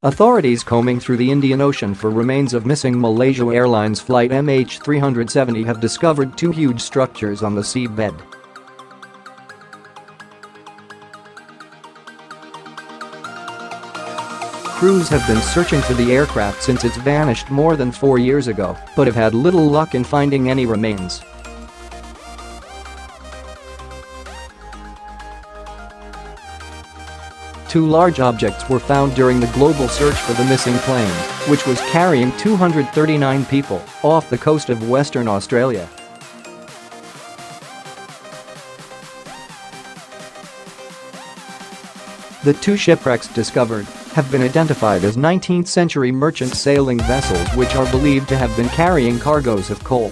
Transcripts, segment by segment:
Authorities combing through the Indian Ocean for remains of missing Malaysia Airlines flight MH370 have discovered two huge structures on the seabed. Crews have been searching for the aircraft since it's vanished more than 4 years ago, but have had little luck in finding any remains. Two large objects were found during the global search for the missing plane, which was carrying 239 people off the coast of Western Australia. The two shipwrecks discovered have been identified as 19th-century merchant sailing vessels which are believed to have been carrying cargoes of coal.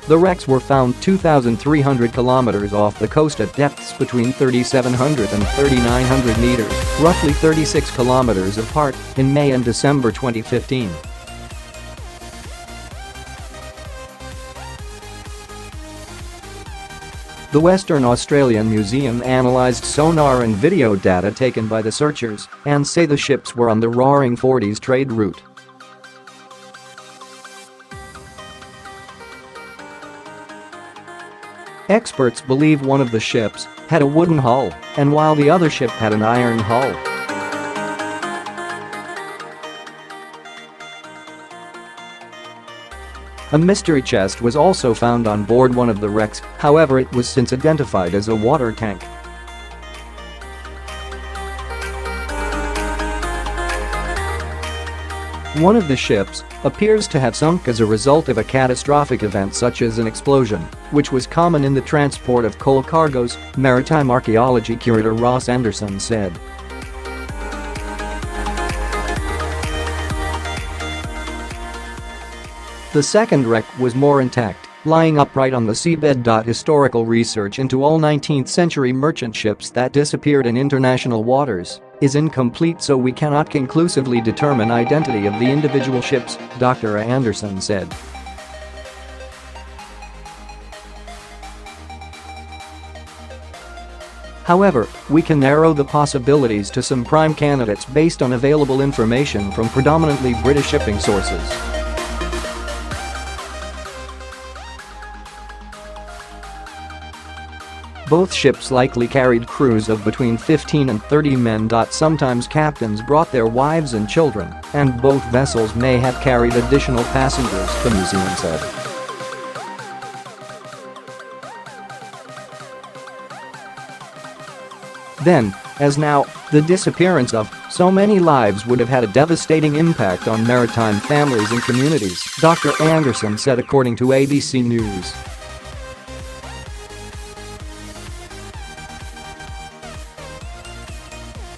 The wrecks were found 2,300 kilometers off the coast at depths between 3,700 and 3,900 meters, roughly 36 kilometers apart, in May and December 2015. The Western Australian Museum analysed sonar and video data taken by the searchers and say the ships were on the Roaring Forties trade route. Experts believe one of the ships had a wooden hull, and while the other ship had an iron hull. A mystery chest was also found on board one of the wrecks, however it was since identified as a water tank. One of the ships appears to have sunk as a result of a catastrophic event such as an explosion, which was common in the transport of coal cargoes, maritime archaeology curator Ross Anderson said. The second wreck was more intact, lying upright on the seabed. Historical research into all 19th-century merchant ships that disappeared in international waters is incomplete, so we cannot conclusively determine identity of the individual ships, Dr. Anderson said. However, we can narrow the possibilities to some prime candidates based on available information from predominantly British shipping sources. Both ships likely carried crews of between 15 and 30 men. Sometimes captains brought their wives and children, and both vessels may have carried additional passengers, the museum said. Then, as now, the disappearance of so many lives would have had a devastating impact on maritime families and communities, Dr. Anderson said according to ABC News.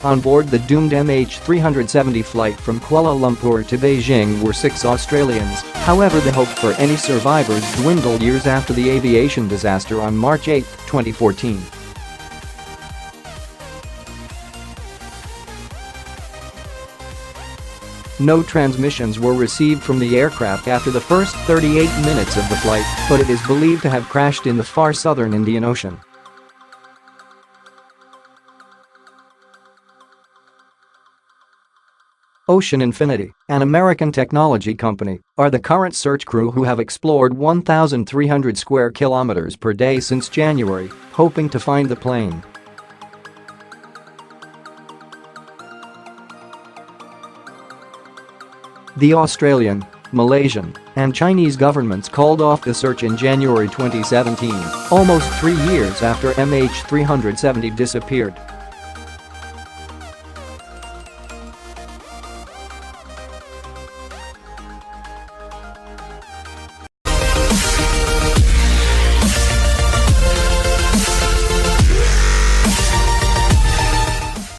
On board the doomed MH370 flight from Kuala Lumpur to Beijing were 6 Australians, however the hope for any survivors dwindled years after the aviation disaster on March 8, 2014. No transmissions were received from the aircraft after the first 38 minutes of the flight, but it is believed to have crashed in the far southern Indian Ocean. Ocean Infinity, an American technology company, are the current search crew who have explored 1,300 square kilometers per day since January, hoping to find the plane. The Australian, Malaysian, and Chinese governments called off the search in January 2017, almost 3 years after MH370 disappeared.